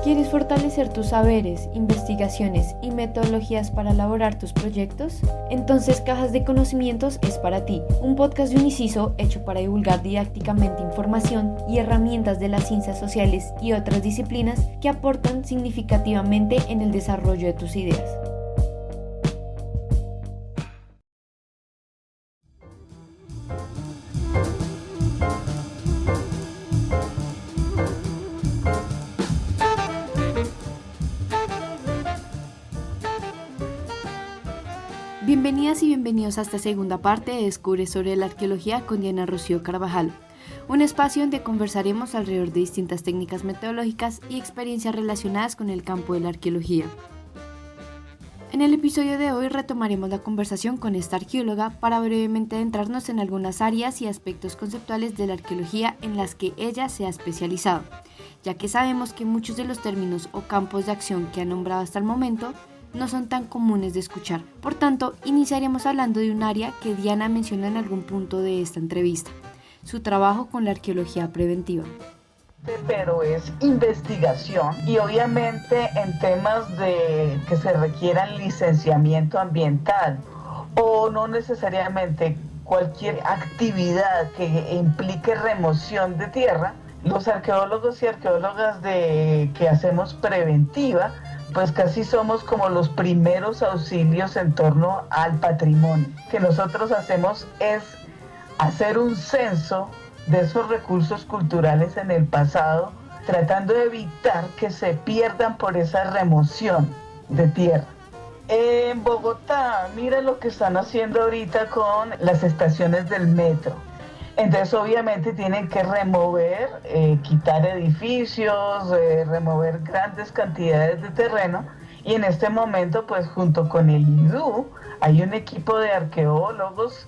¿Quieres fortalecer tus saberes, investigaciones y metodologías para elaborar tus proyectos? Entonces Cajas de Conocimientos es para ti, un podcast de Uniciso hecho para divulgar didácticamente información y herramientas de las ciencias sociales y otras disciplinas que aportan significativamente en el desarrollo de tus ideas. Bienvenidas y bienvenidos a esta segunda parte de Descubre sobre la arqueología con Diana Rocío Carvajal, un espacio donde conversaremos alrededor de distintas técnicas metodológicas y experiencias relacionadas con el campo de la arqueología. En el episodio de hoy retomaremos la conversación con esta arqueóloga para brevemente adentrarnos en algunas áreas y aspectos conceptuales de la arqueología en las que ella se ha especializado, ya que sabemos que muchos de los términos o campos de acción que ha nombrado hasta el momento no son tan comunes de escuchar. Por tanto, iniciaremos hablando de un área que Diana menciona en algún punto de esta entrevista, su trabajo con la arqueología preventiva. Pero es investigación y obviamente en temas de que se requieran licenciamiento ambiental o no necesariamente cualquier actividad que implique remoción de tierra, los arqueólogos y arqueólogas que hacemos preventiva pues casi somos como los primeros auxilios en torno al patrimonio. Que nosotros hacemos es hacer un censo de esos recursos culturales en el pasado, tratando de evitar que se pierdan por esa remoción de tierra. En Bogotá, mira lo que están haciendo ahorita con las estaciones del metro. Entonces obviamente tienen que remover, quitar edificios, remover grandes cantidades de terreno y en este momento pues junto con el IDU hay un equipo de arqueólogos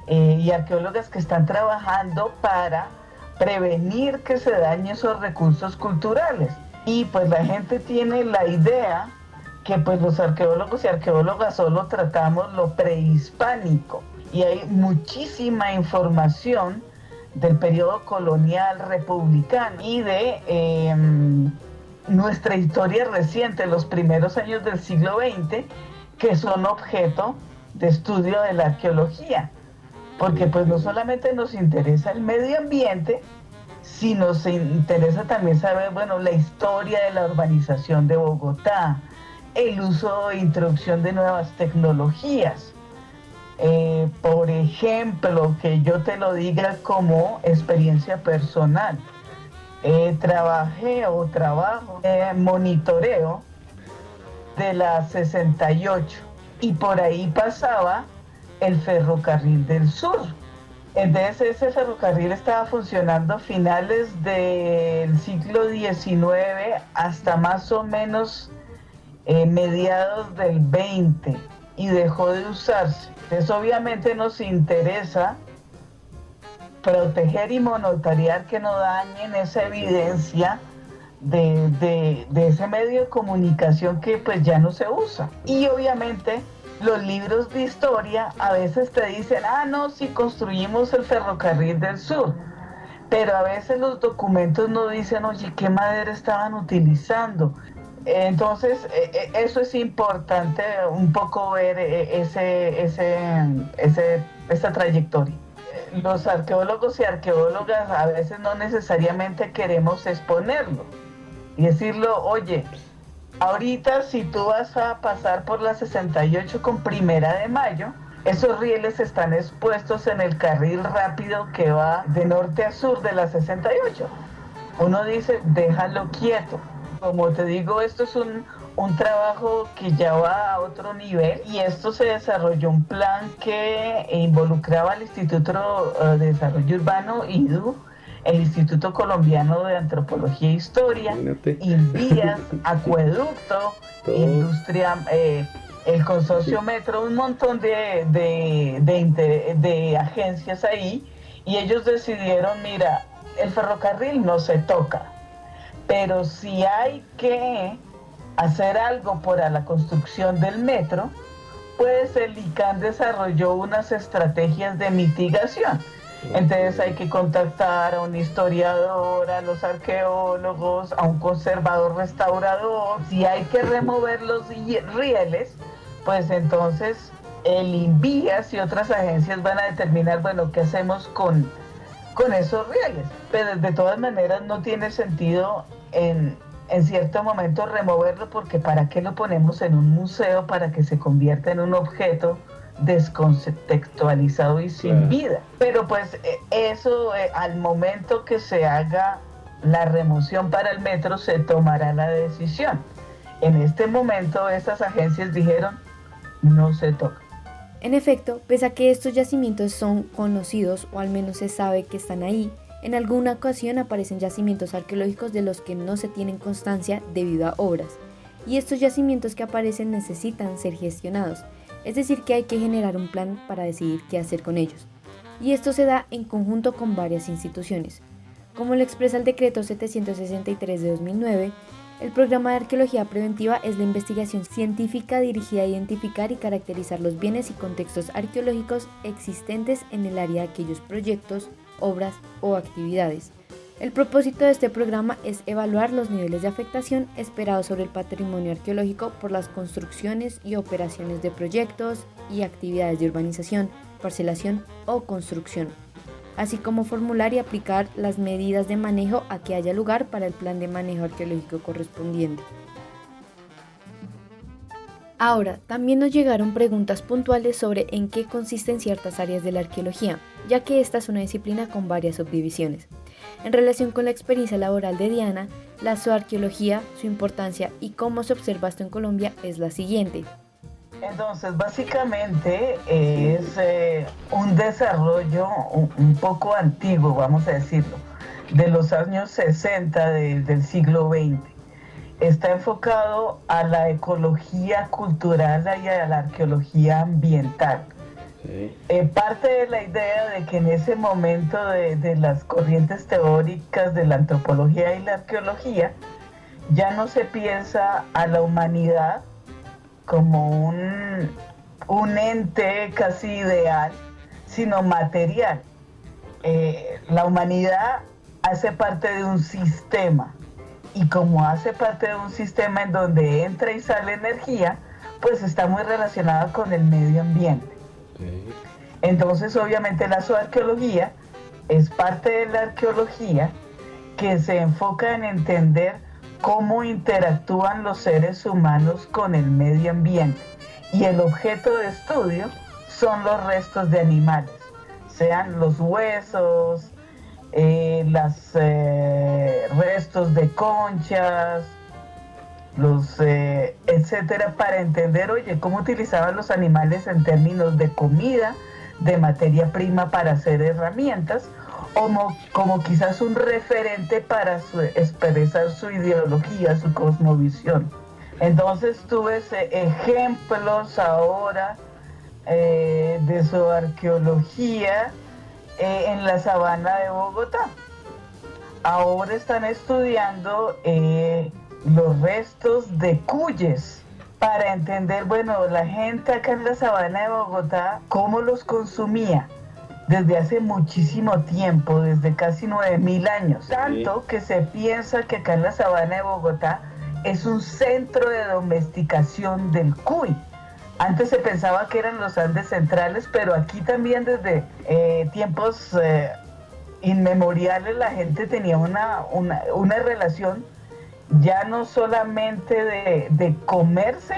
y arqueólogas que están trabajando para prevenir que se dañen esos recursos culturales y pues la gente tiene la idea que pues los arqueólogos y arqueólogas solo tratamos lo prehispánico. Y hay muchísima información del periodo colonial republicano y de nuestra historia reciente, los primeros años del siglo XX, que son objeto de estudio de la arqueología. Porque pues no solamente nos interesa el medio ambiente, sino nos interesa también saber, bueno, la historia de la urbanización de Bogotá, el uso e introducción de nuevas tecnologías. Por ejemplo, que yo te lo diga como experiencia personal. Trabajo monitoreo de la 68 y por ahí pasaba el ferrocarril del sur. Entonces ese ferrocarril estaba funcionando a finales del siglo XIX hasta más o menos mediados del 20 y dejó de usarse. Entonces obviamente nos interesa proteger y monitorear que no dañen esa evidencia de ese medio de comunicación que pues ya no se usa. Y obviamente los libros de historia a veces te dicen, no, si construimos el ferrocarril del sur, pero a veces los documentos no dicen, oye, ¿qué madera estaban utilizando? Entonces, eso es importante un poco ver esa trayectoria. Los arqueólogos y arqueólogas a veces no necesariamente queremos exponerlo y decirlo, oye, ahorita si tú vas a pasar por la 68 con 1 de Mayo, esos rieles están expuestos en el carril rápido que va de norte a sur de la 68. Uno dice, déjalo quieto. Como te digo, esto es un trabajo que ya va a otro nivel y esto se desarrolló un plan que involucraba al Instituto de Desarrollo Urbano, IDU, el Instituto Colombiano de Antropología e Historia, Invías, Acueducto, Industria, el Consorcio Metro, un montón de agencias ahí, y ellos decidieron, mira, el ferrocarril no se toca, pero si hay que hacer algo para la construcción del metro, pues el ICANN desarrolló unas estrategias de mitigación. Entonces hay que contactar a un historiador, a los arqueólogos, a un conservador restaurador. Si hay que remover los rieles, pues entonces el INVIAS y otras agencias van a determinar, bueno, qué hacemos con esos rieles. Pero de todas maneras no tiene sentido en cierto momento removerlo, porque ¿para qué lo ponemos en un museo para que se convierta en un objeto descontextualizado y sin vida? Pero pues eso al momento que se haga la remoción para el metro se tomará la decisión. En este momento estas agencias dijeron no se toca. En efecto, pese a que estos yacimientos son conocidos o al menos se sabe que están ahí, en alguna ocasión aparecen yacimientos arqueológicos de los que no se tienen constancia debido a obras, y estos yacimientos que aparecen necesitan ser gestionados, es decir que hay que generar un plan para decidir qué hacer con ellos, y esto se da en conjunto con varias instituciones. Como lo expresa el decreto 763 de 2009, el programa de arqueología preventiva es la investigación científica dirigida a identificar y caracterizar los bienes y contextos arqueológicos existentes en el área de aquellos proyectos, obras o actividades. El propósito de este programa es evaluar los niveles de afectación esperados sobre el patrimonio arqueológico por las construcciones y operaciones de proyectos y actividades de urbanización, parcelación o construcción, así como formular y aplicar las medidas de manejo a que haya lugar para el plan de manejo arqueológico correspondiente. Ahora, también nos llegaron preguntas puntuales sobre en qué consisten ciertas áreas de la arqueología, ya que esta es una disciplina con varias subdivisiones. En relación con la experiencia laboral de Diana, la zooarqueología, su importancia y cómo se observa esto en Colombia es la siguiente. Entonces, básicamente es un desarrollo un poco antiguo, vamos a decirlo, de los años 60 del siglo XX. Está enfocado a la ecología cultural y a la arqueología ambiental. Sí. Parte de la idea de que en ese momento de las corrientes teóricas de la antropología y la arqueología, ya no se piensa a la humanidad como un ente casi ideal, sino material. La humanidad hace parte de un sistema, y como hace parte de un sistema en donde entra y sale energía, pues está muy relacionada con el medio ambiente. Sí. Entonces, obviamente, la zooarqueología es parte de la arqueología que se enfoca en entender cómo interactúan los seres humanos con el medio ambiente, y el objeto de estudio son los restos de animales, sean los huesos, los restos de conchas, etcétera, para entender, oye, cómo utilizaban los animales en términos de comida, de materia prima para hacer herramientas, como quizás un referente para expresar su ideología, su cosmovisión. Entonces tú ves ejemplos ahora de zooarqueología en la sabana de Bogotá. Ahora están estudiando los restos de cuyes para entender, bueno, la gente acá en la sabana de Bogotá, cómo los consumía desde hace muchísimo tiempo, desde casi 9.000 años. Tanto que se piensa que acá en la sabana de Bogotá es un centro de domesticación del cuy. Antes se pensaba que eran los Andes centrales, pero aquí también desde tiempos inmemoriales la gente tenía una relación ya no solamente de comerse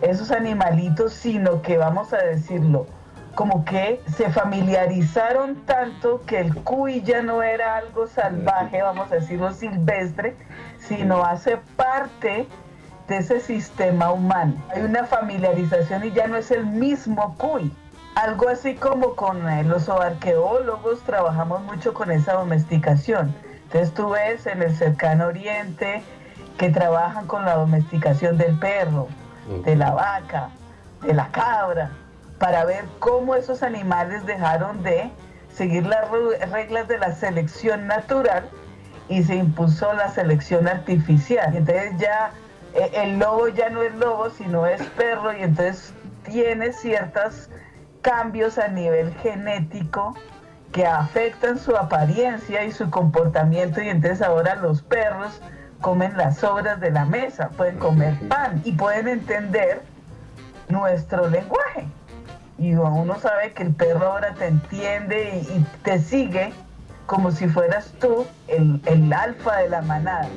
esos animalitos, sino que, vamos a decirlo, como que se familiarizaron tanto que el cuy ya no era algo salvaje, vamos a decirlo silvestre, sino hace parte de ese sistema humano. Hay una familiarización y ya no es el mismo cuy. Algo así como con los zooarqueólogos trabajamos mucho con esa domesticación. Entonces tú ves en el cercano oriente que trabajan con la domesticación del perro, de la vaca, de la cabra, para ver cómo esos animales dejaron de seguir las reglas de la selección natural y se impuso la selección artificial. Entonces ya el lobo ya no es lobo, sino es perro, y entonces tiene ciertos cambios a nivel genético que afectan su apariencia y su comportamiento, y entonces ahora los perros comen las sobras de la mesa, pueden comer pan y pueden entender nuestro lenguaje. Y uno sabe que el perro ahora te entiende y te sigue como si fueras tú el alfa de la manada.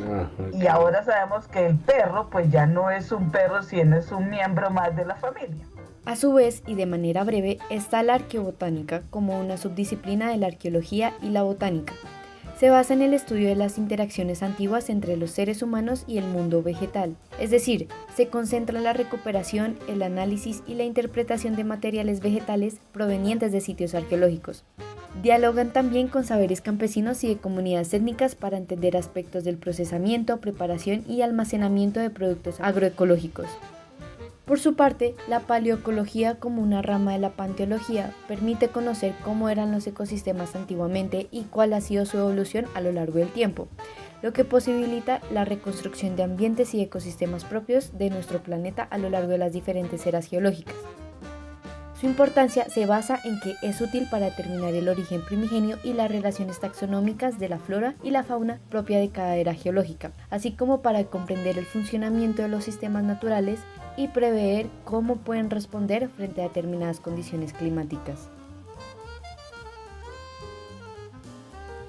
Y ahora sabemos que el perro pues ya no es un perro, sino es un miembro más de la familia. A su vez, y de manera breve, está la arqueobotánica como una subdisciplina de la arqueología y la botánica. Se basa en el estudio de las interacciones antiguas entre los seres humanos y el mundo vegetal, es decir, se concentra en la recuperación, el análisis y la interpretación de materiales vegetales provenientes de sitios arqueológicos. Dialogan también con saberes campesinos y de comunidades étnicas para entender aspectos del procesamiento, preparación y almacenamiento de productos agroecológicos. Por su parte, la paleoecología, como una rama de la panteología, permite conocer cómo eran los ecosistemas antiguamente y cuál ha sido su evolución a lo largo del tiempo, lo que posibilita la reconstrucción de ambientes y ecosistemas propios de nuestro planeta a lo largo de las diferentes eras geológicas. Su importancia se basa en que es útil para determinar el origen primigenio y las relaciones taxonómicas de la flora y la fauna propia de cada era geológica, así como para comprender el funcionamiento de los sistemas naturales y prever cómo pueden responder frente a determinadas condiciones climáticas.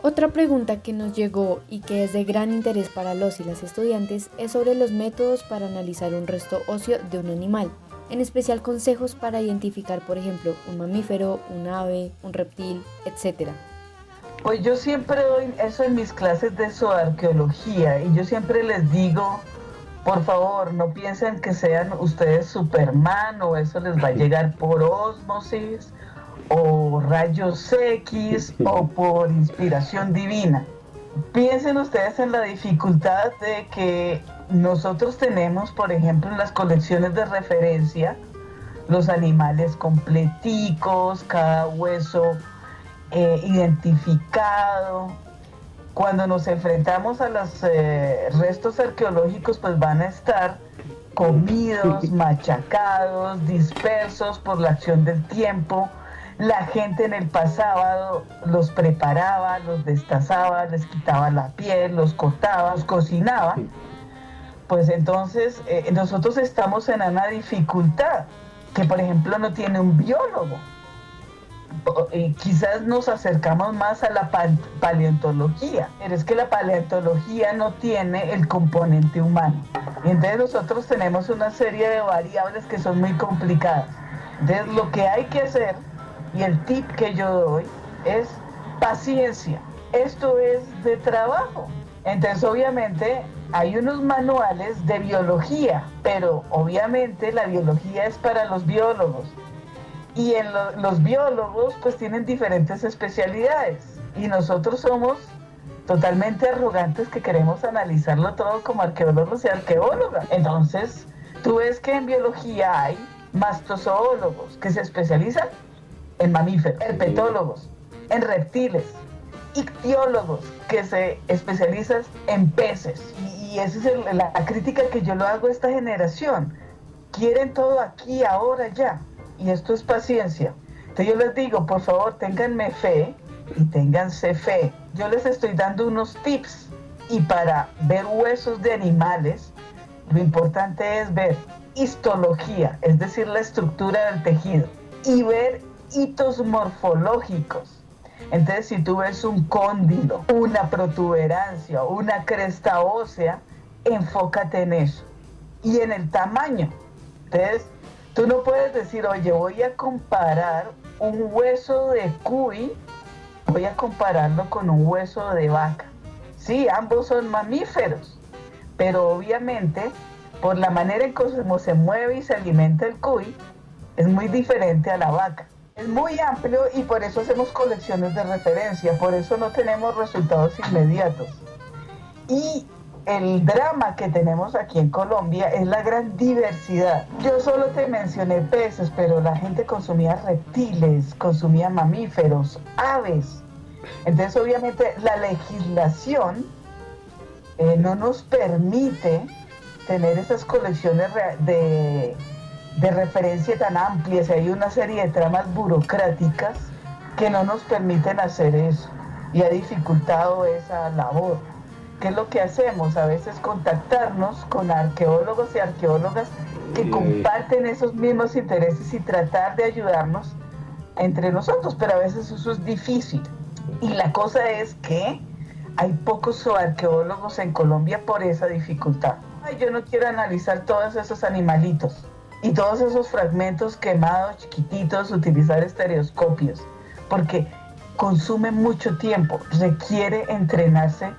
Otra pregunta que nos llegó y que es de gran interés para los y las estudiantes es sobre los métodos para analizar un resto óseo de un animal, en especial consejos para identificar, por ejemplo, un mamífero, un ave, un reptil, etc. Pues yo siempre doy eso en mis clases de zooarqueología y yo siempre les digo, por favor, no piensen que sean ustedes Superman o eso les va a llegar por ósmosis o rayos X o por inspiración divina. Piensen ustedes en la dificultad de que nosotros tenemos, por ejemplo, en las colecciones de referencia, los animales completicos, cada hueso identificado. Cuando nos enfrentamos a los restos arqueológicos, pues van a estar comidos, machacados, dispersos por la acción del tiempo. La gente en el pasado los preparaba, los destazaba, les quitaba la piel, los cortaba, los cocinaba. Pues entonces nosotros estamos en una dificultad que, por ejemplo, no tiene un biólogo. Quizás nos acercamos más a la paleontología, pero es que la paleontología no tiene el componente humano. Y entonces nosotros tenemos una serie de variables que son muy complicadas. Entonces lo que hay que hacer, y el tip que yo doy, es paciencia. Esto es de trabajo. Entonces obviamente hay unos manuales de biología, pero obviamente la biología es para los biólogos. Y los biólogos pues tienen diferentes especialidades y nosotros somos totalmente arrogantes que queremos analizarlo todo como arqueólogos y arqueólogas. Entonces tú ves que en biología hay mastozoólogos que se especializan en mamíferos, herpetólogos en reptiles, ictiólogos que se especializan en peces. Y esa es la crítica que yo le hago a esta generación. Quieren todo aquí, ahora, ya. Y esto es paciencia. Entonces yo les digo, por favor, ténganme fe y ténganse fe. Yo les estoy dando unos tips. Y para ver huesos de animales, lo importante es ver histología, es decir, la estructura del tejido, y ver hitos morfológicos. Entonces, si tú ves un cóndilo, una protuberancia, una cresta ósea, enfócate en eso. Y en el tamaño. Entonces, tú no puedes decir, oye, voy a comparar un hueso de cuy, voy a compararlo con un hueso de vaca. Sí, ambos son mamíferos, pero obviamente, por la manera en cómo se mueve y se alimenta el cuy, es muy diferente a la vaca. Es muy amplio y por eso hacemos colecciones de referencia, por eso no tenemos resultados inmediatos. Y el drama que tenemos aquí en Colombia es la gran diversidad. Yo solo te mencioné peces, pero la gente consumía reptiles, consumía mamíferos, aves. Entonces, obviamente, la legislación no nos permite tener esas colecciones de referencia tan amplias. Hay una serie de tramas burocráticas que no nos permiten hacer eso y ha dificultado esa labor. ¿Qué es lo que hacemos? A veces contactarnos con arqueólogos y arqueólogas que comparten esos mismos intereses y tratar de ayudarnos entre nosotros, pero a veces eso es difícil. Y la cosa es que hay pocos arqueólogos en Colombia por esa dificultad. Ay, yo no quiero analizar todos esos animalitos y todos esos fragmentos quemados, chiquititos, utilizar estereoscopios, porque consume mucho tiempo, requiere entrenarse.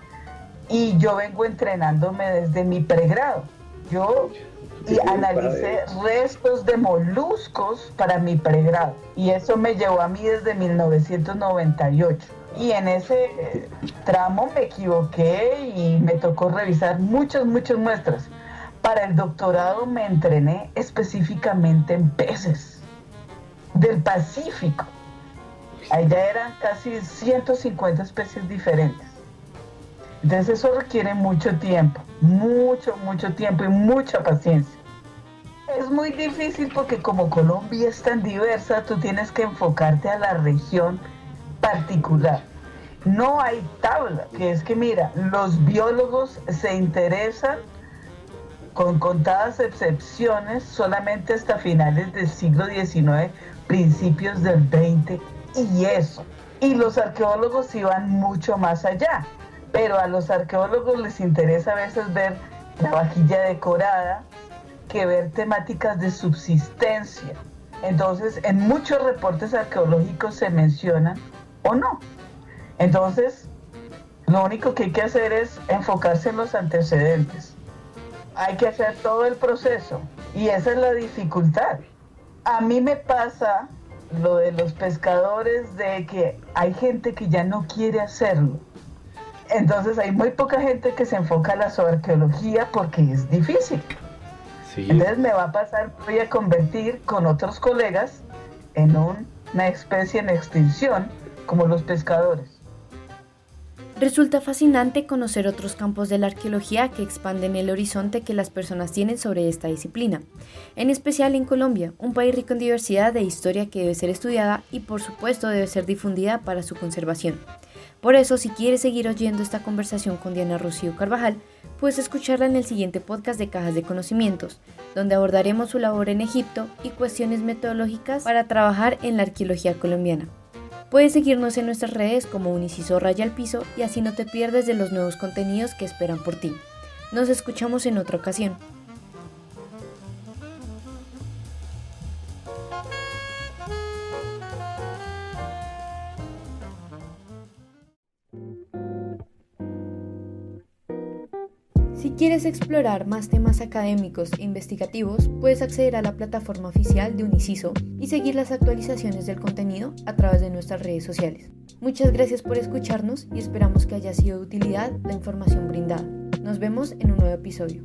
Y yo vengo entrenándome desde mi pregrado. Yo analicé restos de moluscos para mi pregrado. Y eso me llevó a mí desde 1998. Y en ese tramo me equivoqué y me tocó revisar muchas muestras. Para el doctorado me entrené específicamente en peces del Pacífico. Allá eran casi 150 especies diferentes. Entonces eso requiere mucho tiempo y mucha paciencia. Es muy difícil porque como Colombia es tan diversa, tú tienes que enfocarte a la región particular. No hay tabla, que es que mira, los biólogos se interesan con contadas excepciones solamente hasta finales del siglo XIX, principios del XX y eso. Y los arqueólogos iban mucho más allá. Pero a los arqueólogos les interesa a veces ver la vajilla decorada que ver temáticas de subsistencia. Entonces, en muchos reportes arqueológicos se mencionan o no. Entonces, lo único que hay que hacer es enfocarse en los antecedentes. Hay que hacer todo el proceso y esa es la dificultad. A mí me pasa lo de los pescadores de que hay gente que ya no quiere hacerlo. Entonces hay muy poca gente que se enfoca a la zooarqueología porque es difícil. Sí. Entonces me va a pasar, voy a convertir con otros colegas en una especie en extinción como los pescadores. Resulta fascinante conocer otros campos de la arqueología que expanden el horizonte que las personas tienen sobre esta disciplina, en especial en Colombia, un país rico en diversidad de historia que debe ser estudiada y por supuesto debe ser difundida para su conservación. Por eso, si quieres seguir oyendo esta conversación con Diana Rocío Carvajal, puedes escucharla en el siguiente podcast de Cajas de Conocimientos, donde abordaremos su labor en Egipto y cuestiones metodológicas para trabajar en la arqueología colombiana. Puedes seguirnos en nuestras redes como Uninciso Raya al Piso y así no te pierdes de los nuevos contenidos que esperan por ti. Nos escuchamos en otra ocasión. Si quieres explorar más temas académicos e investigativos, puedes acceder a la plataforma oficial de Uninciso y seguir las actualizaciones del contenido a través de nuestras redes sociales. Muchas gracias por escucharnos y esperamos que haya sido de utilidad la información brindada. Nos vemos en un nuevo episodio.